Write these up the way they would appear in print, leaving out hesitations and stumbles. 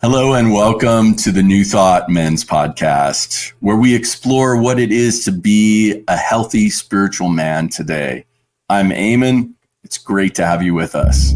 Hello and welcome to the New Thought Men's Podcast, where we explore what it is to be a healthy spiritual man today. I'm Eamon. It's great to have you with us.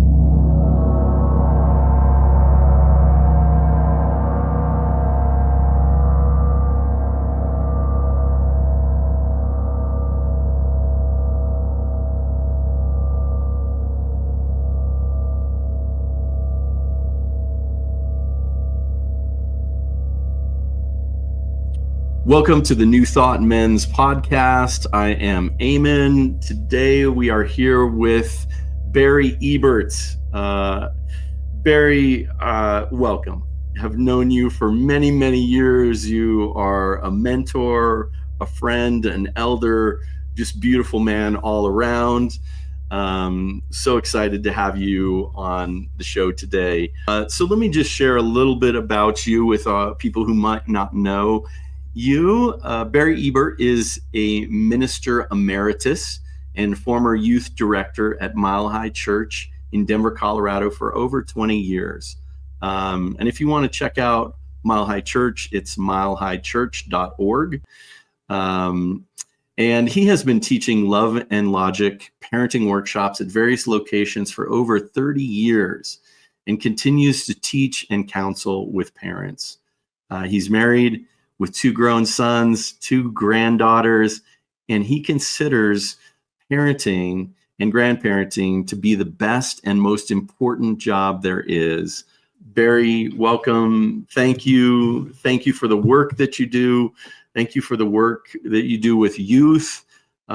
Welcome to the New Thought Men's Podcast. I am Eamon. Today we are here with Barry Ebert. Barry, welcome. I've known you for many, many years. You are a mentor, a friend, an elder, just beautiful man all around. So excited to have you on the show today. So let me just share a little bit about you with people who might not know. Barry Ebert is a minister emeritus and former youth director at Mile High Church in Denver, Colorado for over 20 years. And if you want to check out Mile High Church, it's milehighchurch.org. And he has been teaching Love and Logic parenting workshops at various locations for over 30 years and continues to teach and counsel with parents. He's married with 2 grown sons, 2 granddaughters, and he considers parenting and grandparenting to be the best and most important job there is. Barry, welcome. Thank you. Thank you for the work that you do. Thank you for the work that you do with youth.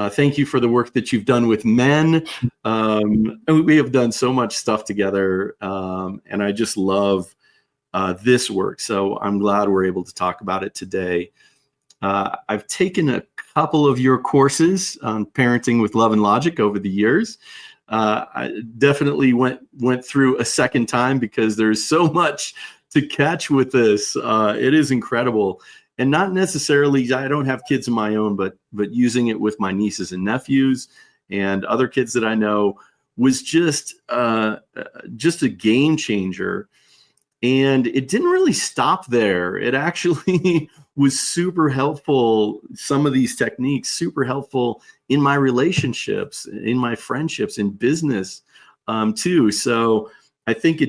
Thank you for the work that you've done with men. We have done so much stuff together, and I just love this work. So I'm glad we're able to talk about it today. I've taken a couple of your courses on parenting with Love and Logic over the years. I definitely went through a second time because there's so much to catch with this. It is incredible. And not necessarily, I don't have kids of my own, but using it with my nieces and nephews and other kids that I know was just a game changer. And it didn't really stop there. It actually was super helpful. Some of these techniques, super helpful in my relationships, in my friendships, in business too. So I think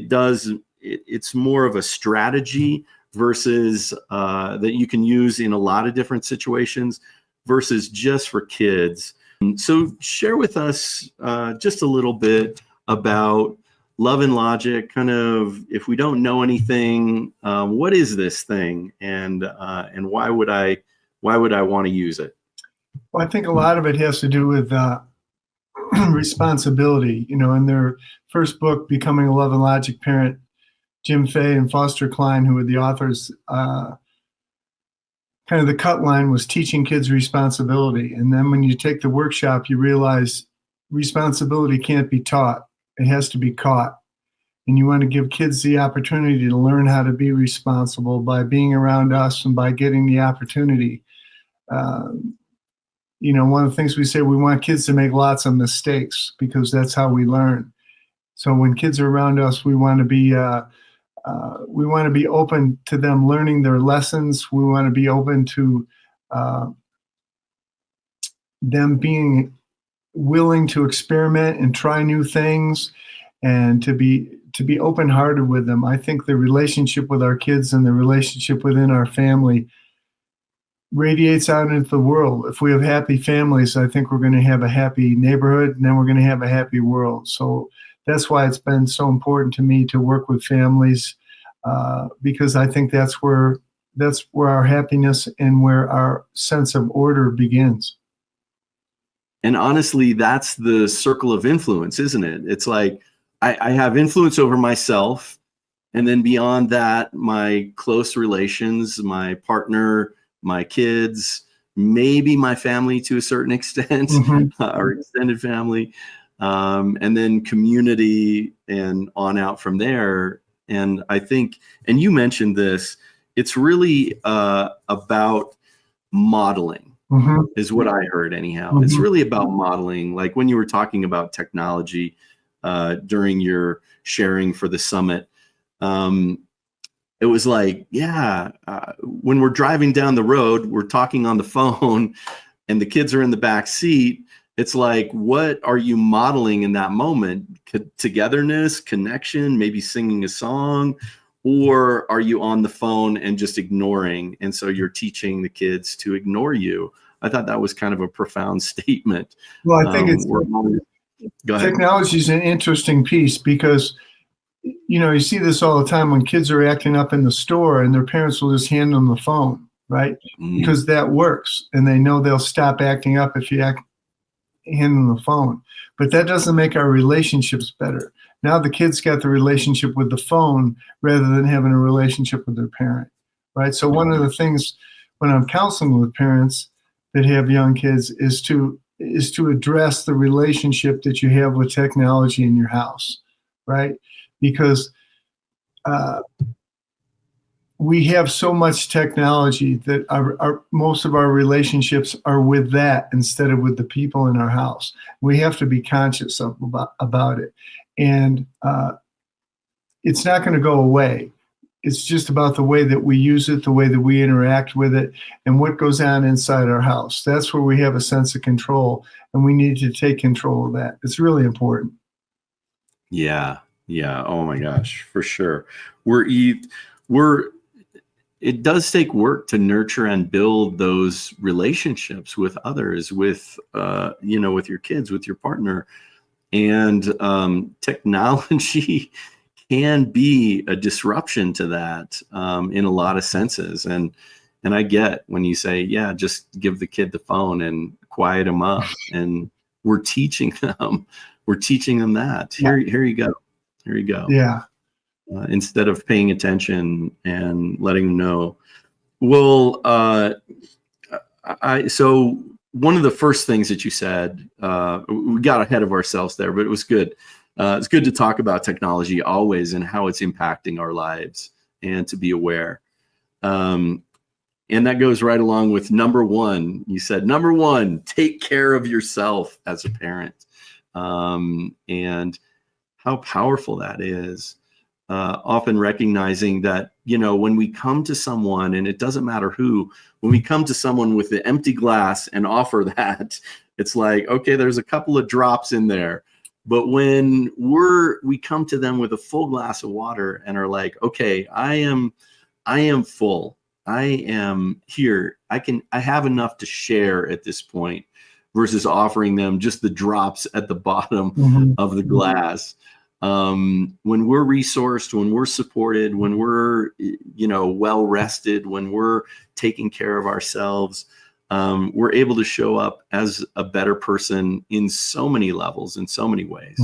it's more of a strategy versus that you can use in a lot of different situations versus just for kids. So share with us just a little bit about Love and Logic, kind of, if we don't know anything, what is this thing, and why would I want to use it? Well, I think a lot of it has to do with responsibility. You know, in their first book, Becoming a Love and Logic Parent, Jim Fay and Foster Klein, who were the authors, kind of the cut line was teaching kids responsibility. And then when you take the workshop, you realize responsibility can't be taught. It has to be caught. And you want to give kids the opportunity to learn how to be responsible by being around us and by getting the opportunity. You know, one of the things we say, we want kids to make lots of mistakes because that's how we learn. So when kids are around us, we want to be open to them learning their lessons. We want to be open to them being willing to experiment and try new things, and to be open-hearted with them. I think the relationship with our kids and the relationship within our family radiates out into the world. If we have happy families, I think we're going to have a happy neighborhood, and then we're going to have a happy world. So that's why it's been so important to me to work with families, because I think that's where our happiness and where our sense of order begins. And honestly, that's the circle of influence, isn't it? It's like I have influence over myself, and then beyond that, my close relations, my partner, my kids, maybe my family to a certain extent, or extended family, and then community and on out from there. And I think, and you mentioned this, it's really about modeling. Is what I heard anyhow. It's really about modeling. Like when you were talking about technology during your sharing for the summit, it was like, yeah, when we're driving down the road, we're talking on the phone and the kids are in the back seat. It's like, what are you modeling in that moment? Togetherness, connection, maybe singing a song, or are you on the phone and just ignoring? And so you're teaching the kids to ignore you. I thought that was kind of a profound statement. Well, I think Go ahead. technology is an interesting piece because, you see this all the time when kids are acting up in the store and their parents will just hand them the phone, right? Because that works, and they know they'll stop acting up if you hand them the phone. But that doesn't make our relationships better. Now the kids got the relationship with the phone rather than having a relationship with their parent, right? So one of the things when I'm counseling with parents that have young kids is to address the relationship that you have with technology in your house, right? Because we have so much technology that most of our relationships are with that instead of with the people in our house. We have to be conscious about it. And it's not going to go away. It's just about the way that we use it, the way that we interact with it, and what goes on inside our house. That's where we have a sense of control, and we need to take control of that. It's really important. Yeah. Yeah. Oh my gosh, for sure. It does take work to nurture and build those relationships with others, with your kids, with your partner. And technology can be a disruption to that in a lot of senses. And I get when you say, yeah, just give the kid the phone and quiet them up. And we're teaching them that. Here you go. Here you go. Yeah. Instead of paying attention and letting them know. Well, so one of the first things that you said, we got ahead of ourselves there, but it was good. It's good to talk about technology always and how it's impacting our lives and to be aware. And that goes right along with number one. You said, number one, take care of yourself as a parent. And how powerful that is. Often recognizing that, when we come to someone, and it doesn't matter who, when we come to someone with the empty glass and offer that, it's like, okay, there's a couple of drops in there. But when we come to them with a full glass of water and are like, okay, I am full. I am here. I have enough to share at this point, versus offering them just the drops at the bottom of the glass. When we're resourced, when we're supported, when we're, well rested, when we're taking care of ourselves, we're able to show up as a better person in so many levels, in so many ways,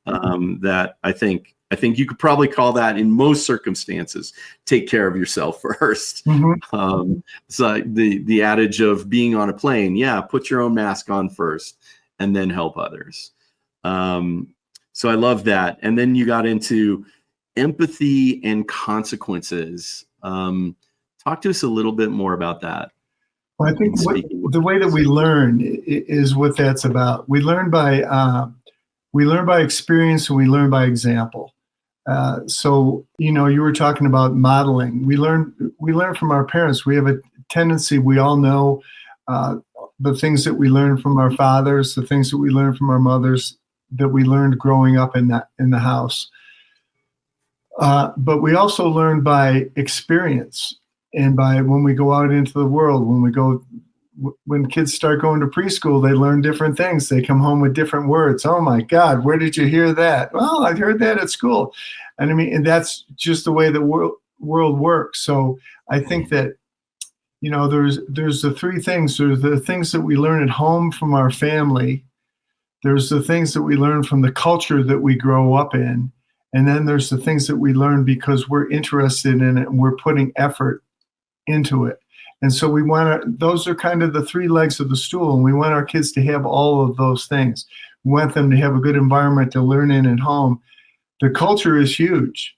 that I think you could probably call that, in most circumstances, take care of yourself first. It's like the adage of being on a plane. Yeah, put your own mask on first and then help others. So I love that. And then you got into empathy and consequences. Talk to us a little bit more about that. Well, I think the way that we learn is what that's about. We learn by experience, and we learn by example. So you were talking about modeling. We learn from our parents. We have a tendency. We all know the things that we learn from our fathers, the things that we learn from our mothers, that we learned growing up in the house. But we also learn by experience, and by when we go out into the world. When kids start going to preschool, they learn different things. They come home with different words. Oh my God, where did you hear that? Well, I heard that at school. And that's just the way the world works. So I think that, there's the three things. There's the things that we learn at home from our family. There's the things that we learn from the culture that we grow up in. And then there's the things that we learn because we're interested in it and we're putting effort into it. And so those are kind of the three legs of the stool. And we want our kids to have all of those things. We want them to have a good environment to learn in at home. The culture is huge,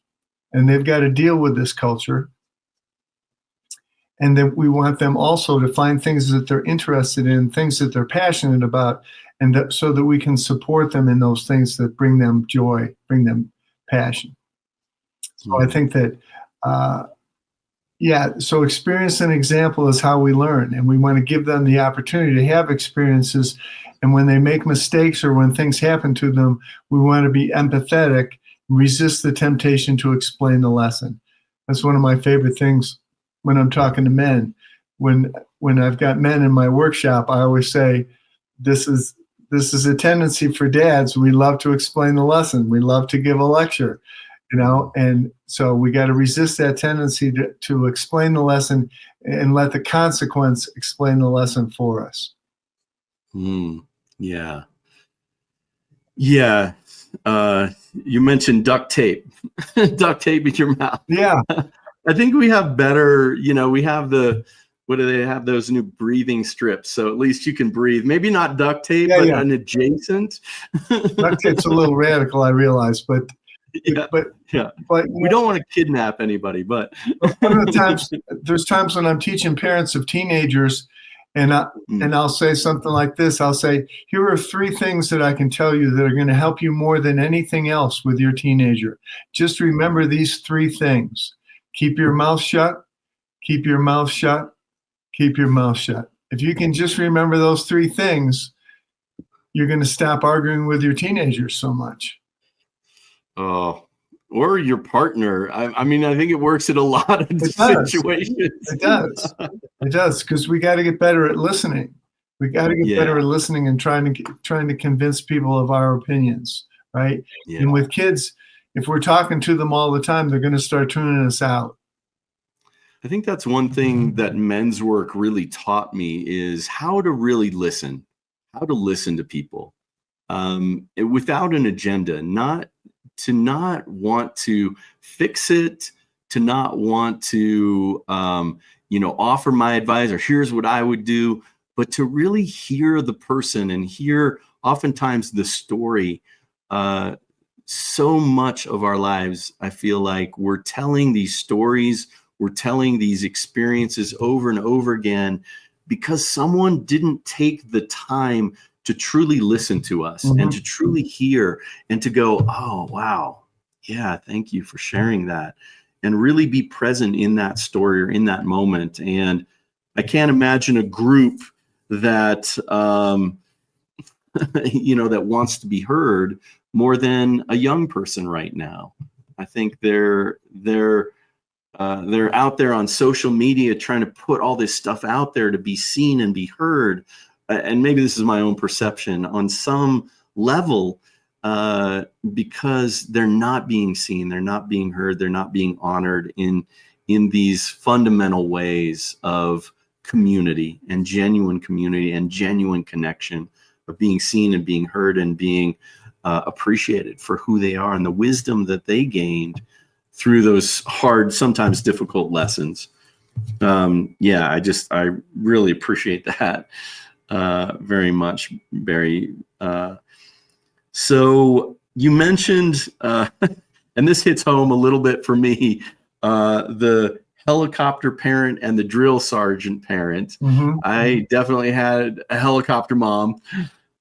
and they've got to deal with this culture. And then we want them also to find things that they're interested in, things that they're passionate about, and so that we can support them in those things that bring them joy, bring them passion. So I think that uh, yeah, so experience and example is how we learn, and we want to give them the opportunity to have experiences. And when they make mistakes or when things happen to them, we want to be empathetic, resist the temptation to explain the lesson. That's one of my favorite things when I'm talking to men. When I've got men in my workshop, I always say, this is a tendency for dads. We love to explain the lesson. We love to give a lecture. And so we got to resist that tendency to explain the lesson and let the consequence explain the lesson for us. Yeah. Yeah. You mentioned duct tape, duct tape in your mouth. Yeah. I think we have better, we have what do they have? Those new breathing strips. So at least you can breathe. Maybe not duct tape, but an adjacent. Duct tape's a little radical, I realize, but we don't want to kidnap anybody, but one of the times, there's times when I'm teaching parents of teenagers, and I'll say something like this. I'll say, here are 3 things that I can tell you that are going to help you more than anything else with your teenager. Just remember these 3 things. Keep your mouth shut, keep your mouth shut, keep your mouth shut. If you can just remember those 3 things, you're going to stop arguing with your teenagers so much. Oh, or your partner. I mean, I think it works in a lot of situations. It does, because we got to get better at listening. We got to get better at listening and trying to convince people of our opinions, right? Yeah. And with kids, if we're talking to them all the time, they're going to start tuning us out. I think that's one thing that men's work really taught me is how to really listen, how to listen to people without an agenda, not want to fix it, to not want to, offer my advice or here's what I would do, but to really hear the person and hear oftentimes the story. So much of our lives, I feel like we're telling these stories, we're telling these experiences over and over again because someone didn't take the time to truly listen to us and to truly hear and to go, oh, wow. Yeah, thank you for sharing that. And really be present in that story or in that moment. And I can't imagine a group that, that wants to be heard more than a young person right now. I think they're out there on social media trying to put all this stuff out there to be seen and be heard. And maybe this is my own perception on some level, because they're not being seen, they're not being heard, they're not being honored in these fundamental ways of community and genuine connection, of being seen and being heard and being appreciated for who they are and the wisdom that they gained through those hard, sometimes difficult lessons. I really appreciate that. Very much, Barry. So you mentioned, and this hits home a little bit for me, the helicopter parent and the drill sergeant parent. I definitely had a helicopter mom,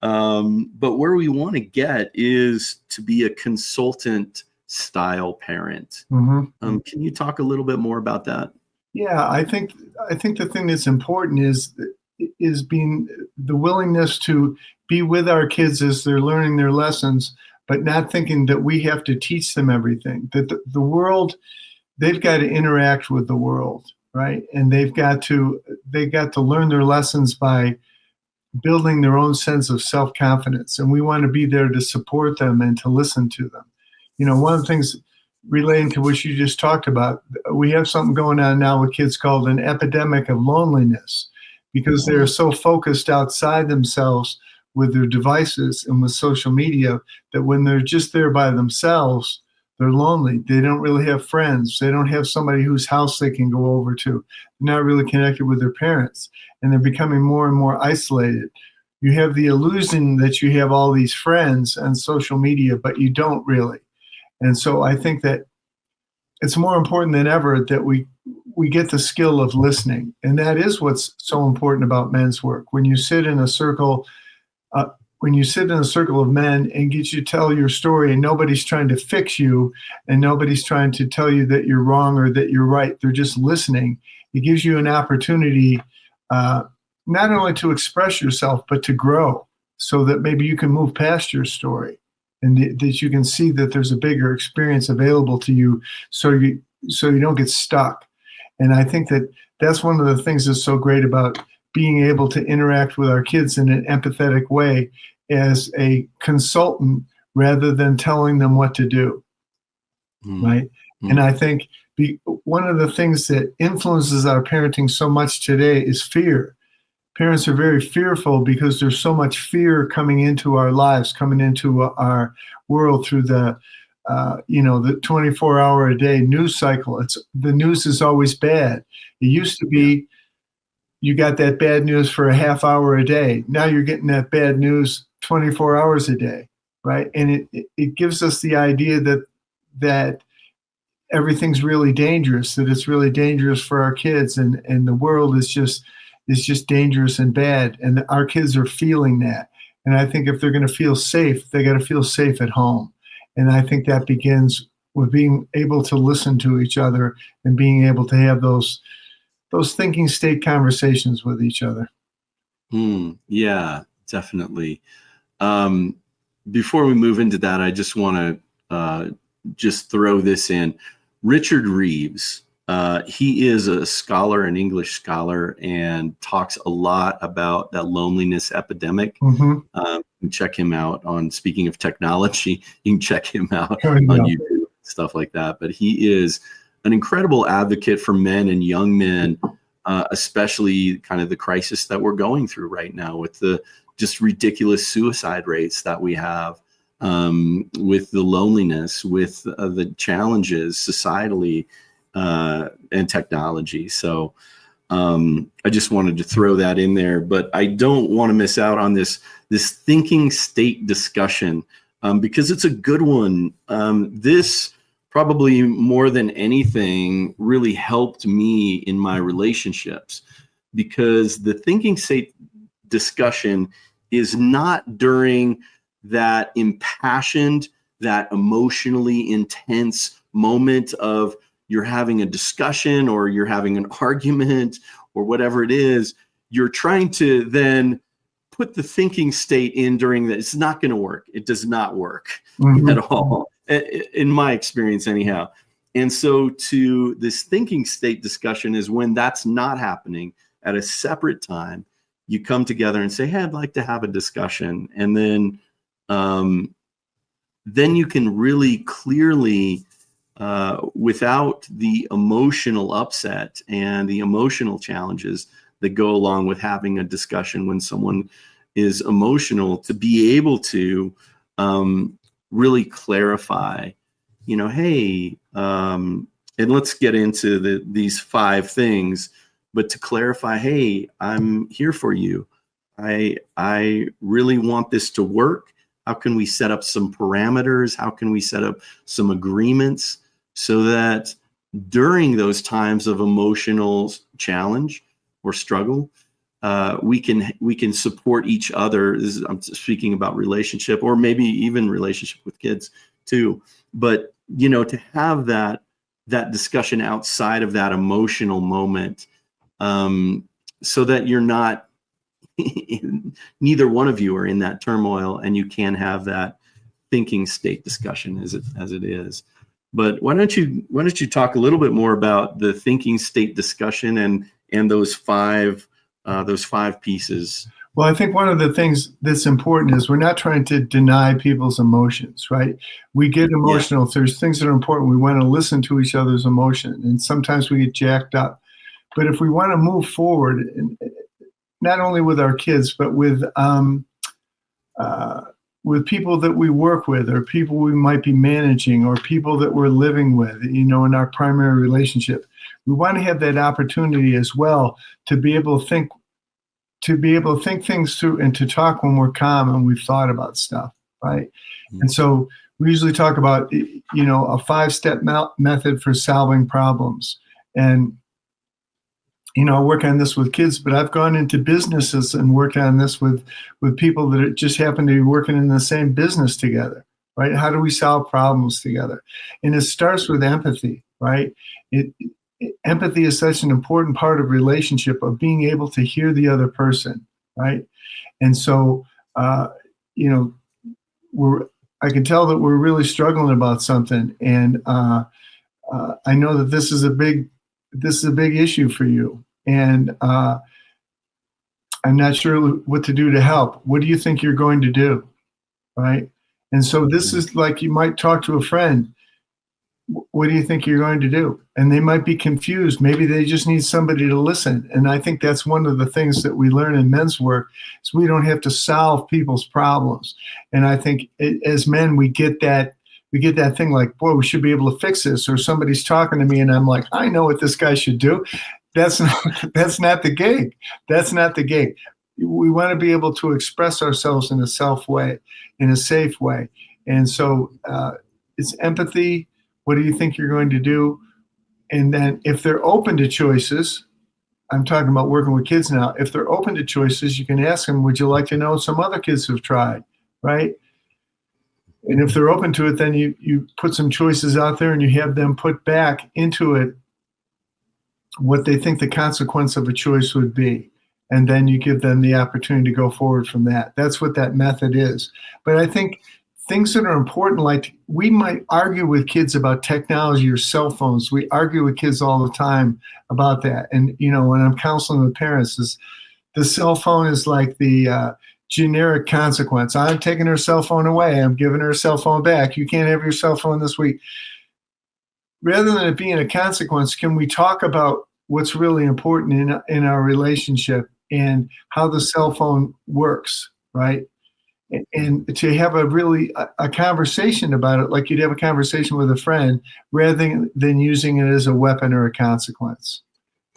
but where we want to get is to be a consultant style parent. Can you talk a little bit more about that? Yeah, I think the thing that's important is being the willingness to be with our kids as they're learning their lessons, but not thinking that we have to teach them everything. That the world, they've got to interact with the world, right? And they've got to learn their lessons by building their own sense of self-confidence. And we want to be there to support them and to listen to them. One of the things relating to what you just talked about, we have something going on now with kids called an epidemic of loneliness, because they're so focused outside themselves with their devices and with social media that when they're just there by themselves, they're lonely. They don't really have friends. They don't have somebody whose house they can go over to. They're not really connected with their parents, and they're becoming more and more isolated. You have the illusion that you have all these friends on social media, but you don't really. And so I think that it's more important than ever that we get the skill of listening. And that is what's so important about men's work. When you sit in a circle, when you sit in a circle of men and get you to tell your story, and nobody's trying to fix you and nobody's trying to tell you that you're wrong or that you're right, they're just listening. It gives you an opportunity not only to express yourself, but to grow, so that maybe you can move past your story, and that you can see that there's a bigger experience available to you, so you don't get stuck. And I think that that's one of the things that's so great about being able to interact with our kids in an empathetic way as a consultant rather than telling them what to do, right? And I think one of the things that influences our parenting so much today is fear. Parents are very fearful because there's so much fear coming into our lives, coming into our world through the 24-hour-a-day news cycle. The news is always bad. It used to be you got that bad news for a half hour a day. Now you're getting that bad news 24 hours a day, right? And it gives us the idea that everything's really dangerous, that it's really dangerous for our kids, and the world is just dangerous and bad. And our kids are feeling that. And I think if they're going to feel safe, they got to feel safe at home. And I think that begins with being able to listen to each other and being able to have those thinking state conversations with each other. Yeah, definitely. Before we move into that, I just want to just throw this in. Richard Reeves, he is a scholar, an English scholar, and talks a lot about that loneliness epidemic. You can check him out on, speaking of technology, you can check him out on YouTube, stuff like that. But he is an incredible advocate for men and young men, especially kind of the crisis that we're going through right now with the just ridiculous suicide rates that we have, with the loneliness, with the challenges societally and technology. So I just wanted to throw that in there, but I don't want to miss out on this thinking state discussion, because it's a good one. This probably more than anything really helped me in my relationships, because the thinking state discussion is not during that impassioned, that emotionally intense moment of you're having a discussion or you're having an argument or whatever it is. You're trying to then put the thinking state in during that. It's not going to work. It does not work at all, in my experience anyhow. And so to this thinking state discussion is when that's not happening at a separate time. You come together and say, hey, I'd like to have a discussion. And then you can really clearly, without the emotional upset and the emotional challenges that go along with having a discussion when someone is emotional, to be able to really clarify, hey, and let's get into these 5 things, but to clarify, hey, I'm here for you. I really want this to work. How can we set up some parameters? How can we set up some agreements so that during those times of emotional challenge or struggle, we can support each other? I'm speaking about relationship, or maybe even relationship with kids too. But to have that discussion outside of that emotional moment, so that you're not, neither one of you are in that turmoil, and you can have that thinking state discussion as it is. But why don't you talk a little bit more about the thinking state discussion and those five pieces? Well, I think one of the things that's important is we're not trying to deny people's emotions, right? We get emotional. If there's things that are important, we want to listen to each other's emotion, and sometimes we get jacked up. But if we want to move forward, not only with our kids, but with people that we work with, or people we might be managing, or people that we're living with, in our primary relationship, we want to have that opportunity as well to be able to think things through and to talk when we're calm and we've thought about stuff, right? Mm-hmm. And so we usually talk about, a 5-step method for solving problems. And I work on this with kids, but I've gone into businesses and worked on this with people that just happen to be working in the same business together, right? How do we solve problems together? And it starts with empathy, right? Empathy is such an important part of relationship, of being able to hear the other person, right? And so, you know, I can tell that we're really struggling about something, and I know that this is a big issue for you, and I'm not sure what to do to help. What do you think you're going to do, right? And so this is like, you might talk to a friend. What do you think you're going to do? And they might be confused. Maybe they just need somebody to listen. And I think that's one of the things that we learn in men's work, is we don't have to solve people's problems. And I think as men, we get that thing like, boy, we should be able to fix this. Or somebody's talking to me and I'm like, I know what this guy should do. That's not the gig. That's not the gig. We want to be able to express ourselves in a safe way. And so it's empathy. What do you think you're going to do? And then if they're open to choices, I'm talking about working with kids now. If they're open to choices, you can ask them, would you like to know what some other kids have tried, right? And if they're open to it, then you put some choices out there and you have them put back into it what they think the consequence of a choice would be. And then you give them the opportunity to go forward from that. That's what that method is. But I think things that are important, like we might argue with kids about technology or cell phones. We argue with kids all the time about that. And, when I'm counseling with parents, the cell phone is like the generic consequence. I'm taking her cell phone away. I'm giving her cell phone back. You can't have your cell phone this week. Rather than it being a consequence, can we talk about what's really important in our relationship and how the cell phone works, right? And to have a conversation about it, like you'd have a conversation with a friend, rather than using it as a weapon or a consequence.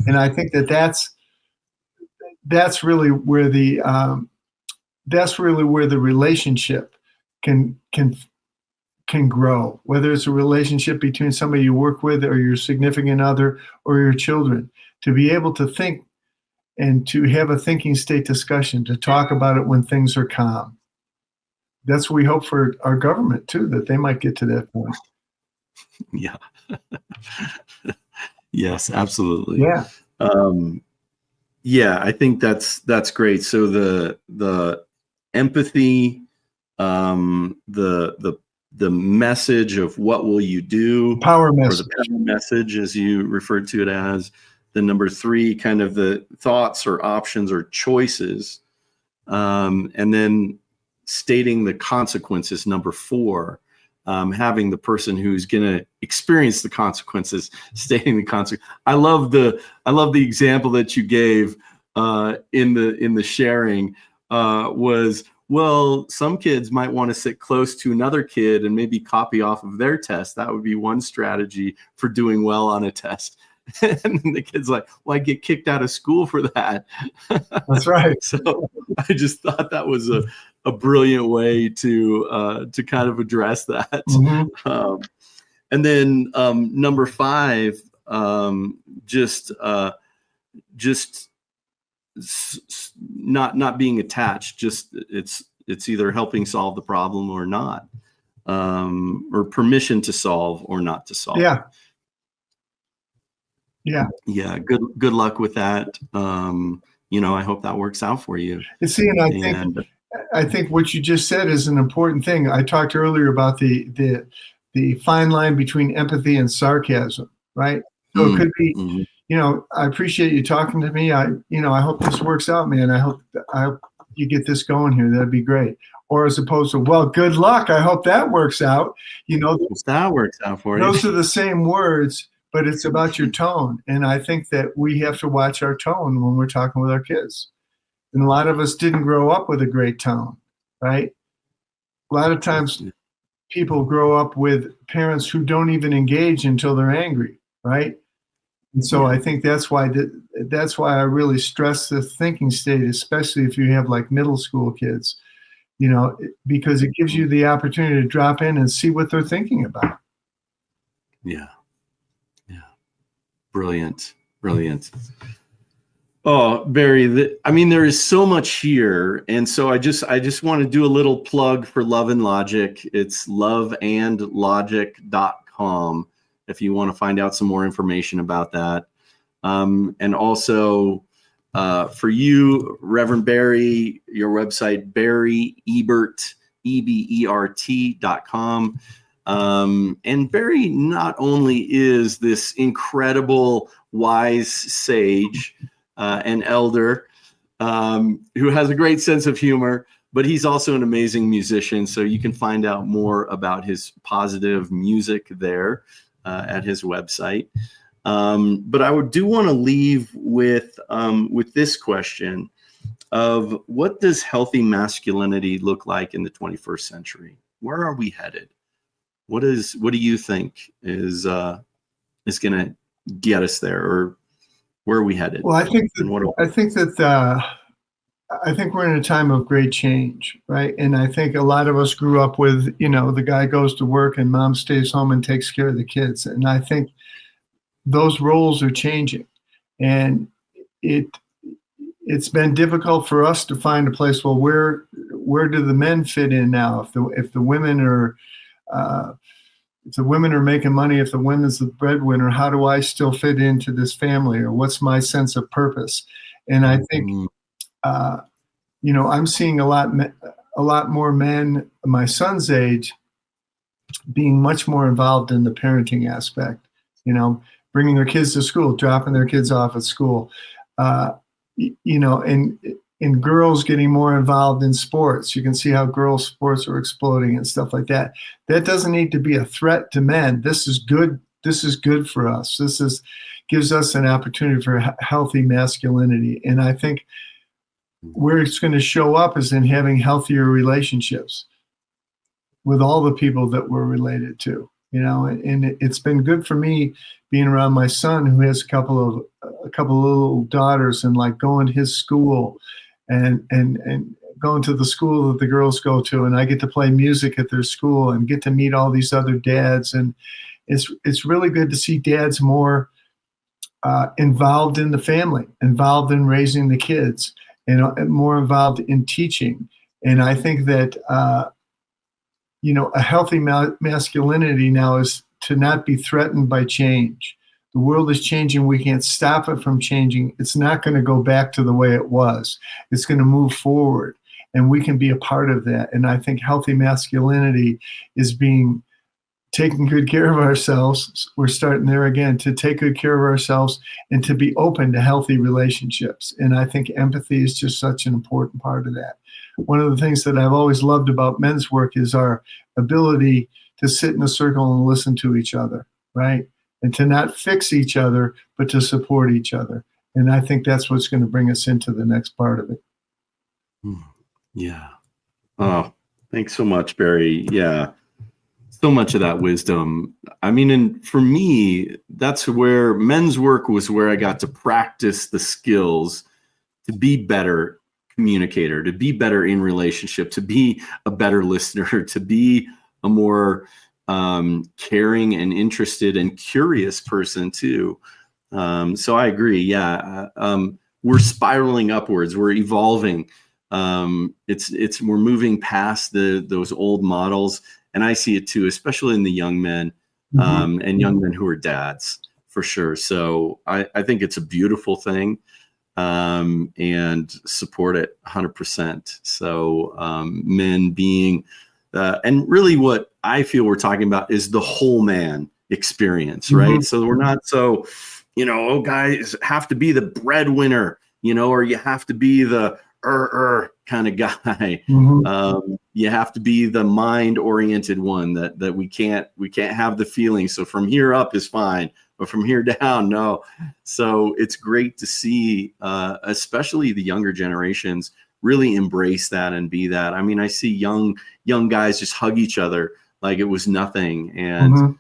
And I think that's really where the relationship can grow, whether it's a relationship between somebody you work with or your significant other or your children, to be able to think and to have a thinking state discussion, to talk about it when things are calm. That's what we hope for our government too, that they might get to that point. Yeah. Yes, absolutely. Yeah. Yeah, I think that's great. So the empathy, the message of what will you do, power or message. the power message, as you referred to it as. The number 3, kind of the thoughts or options or choices, and then stating the consequences, number 4, having the person who's going to experience the consequences stating the consequence. I love the example that you gave in the sharing, was, well, some kids might want to sit close to another kid and maybe copy off of their test. That would be one strategy for doing well on a test. And then the kid's like, well, I get kicked out of school for that. That's right. So I just thought that was a brilliant way to kind of address that. Mm-hmm. And then number 5, just not being attached. Just it's either helping solve the problem or not, or permission to solve or not to solve. Yeah. Good luck with that. I hope that works out for you. And see, and I think what you just said is an important thing. I talked earlier about the fine line between empathy and sarcasm, right? So it could be, I appreciate you talking to me. I hope this works out, man. I hope you get this going here. That'd be great. Or as opposed to, well, good luck. I hope that works out. That works out for you. Those are the same words, but it's about your tone. And I think that we have to watch our tone when we're talking with our kids. And a lot of us didn't grow up with a great tone, right? A lot of times people grow up with parents who don't even engage until they're angry, right? And so I think that's why I really stress the thinking state, especially if you have like middle school kids, because it gives you the opportunity to drop in and see what they're thinking about. Yeah. Brilliant. Oh, Barry, I mean, there is so much here. And so I just want to do a little plug for Love and Logic. It's loveandlogic.com if you want to find out some more information about that. And also for you, Reverend Barry, your website, Barry Ebert, EBERT.com. And Barry not only is this incredible, wise sage, an elder who has a great sense of humor, but he's also an amazing musician. So you can find out more about his positive music there at his website. But I do want to leave with this question of what does healthy masculinity look like in the 21st century? Where are we headed? What do you think is going to get us there, or where are we headed? Well, I think we're in a time of great change, right? And I think a lot of us grew up with, the guy goes to work and mom stays home and takes care of the kids. And I think those roles are changing, and it's been difficult for us to find a place. Well, where do the men fit in now? If the women are making money, if the woman's the breadwinner, how do I still fit into this family, or what's my sense of purpose? And I think, I'm seeing a lot more men my son's age being much more involved in the parenting aspect, bringing their kids to school, dropping their kids off at school, and girls getting more involved in sports. You can see how girls' sports are exploding and stuff like that. That doesn't need to be a threat to men. This is good. This is good for us. Gives us an opportunity for healthy masculinity. And I think where it's going to show up is in having healthier relationships with all the people that we're related to. And it's been good for me being around my son, who has a couple of little daughters, and like going to his school and going to the school that the girls go to, and I get to play music at their school and get to meet all these other dads. And it's really good to see dads more involved in the family, involved in raising the kids, and more involved in teaching. And I think that a healthy masculinity now is to not be threatened by change. The world is changing. We can't stop it from changing. It's not going to go back to the way it was. It's going to move forward, and we can be a part of that. And I think healthy masculinity is taking good care of ourselves. We're starting there again, to take good care of ourselves and to be open to healthy relationships. And I think empathy is just such an important part of that. One of the things that I've always loved about men's work is our ability to sit in a circle and listen to each other, right? And to not fix each other, but to support each other. And I think that's what's going to bring us into the next part of it. Yeah. Oh, thanks so much, Barry. Yeah. So much of that wisdom. I mean, and for me, that's where men's work was, where I got to practice the skills to be better communicator, to be better in relationship, to be a better listener, to be a more caring and interested and curious person too. So I agree. Yeah. We're spiraling upwards. We're evolving. We're moving past those old models. And I see it too, especially in the young men and young men who are dads, for sure. So I think it's a beautiful thing, and support it 100%. So men being, and really what I feel we're talking about is the whole man experience, right? So we're not so, guys have to be the breadwinner, or you have to be the kind of guy. You have to be the mind-oriented one that we can't have the feeling. So from here up is fine, but from here down, no. So it's great to see, especially the younger generations, really embrace that and be that. I mean, I see young guys just hug each other like it was nothing. And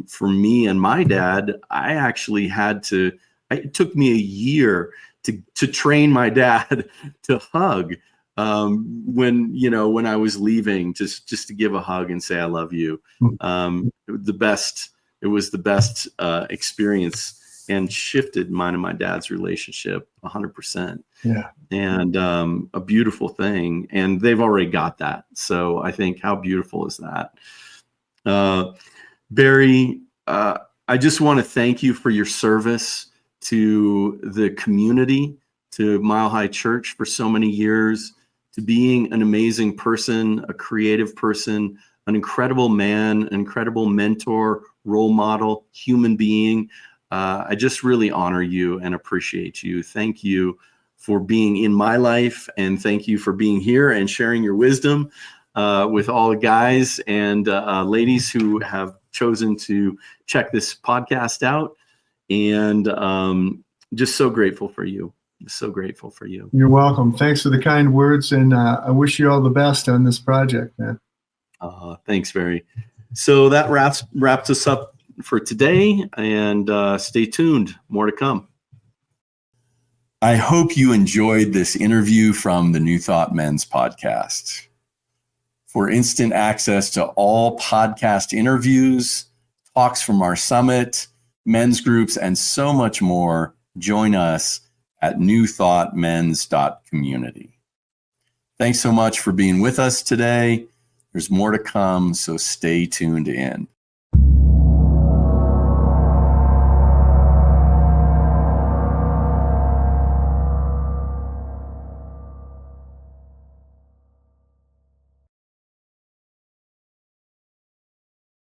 for me and my dad, I actually it took me a year to train my dad to hug when I was leaving, just to give a hug and say I love you. It was the best experience and shifted mine and my dad's relationship 100%. Yeah. And a beautiful thing. And they've already got that. So I think, how beautiful is that? Barry, I just want to thank you for your service to the community, to Mile High Church for so many years, to being an amazing person, a creative person, an incredible man, an incredible mentor, role model, human being. I just really honor you and appreciate you. Thank you for being in my life, and thank you for being here and sharing your wisdom with all the guys and ladies who have chosen to check this podcast out. And just so grateful for you. So grateful for you. You're welcome. Thanks for the kind words, and I wish you all the best on this project, man. Thanks, Barry. So that wraps us up for today, and stay tuned. More to come. I hope you enjoyed this interview from the New Thought Men's podcast. For instant access to all podcast interviews, talks from our summit, men's groups, and so much more, join us at newthoughtmens.community. Thanks so much for being with us today. There's more to come, so stay tuned in.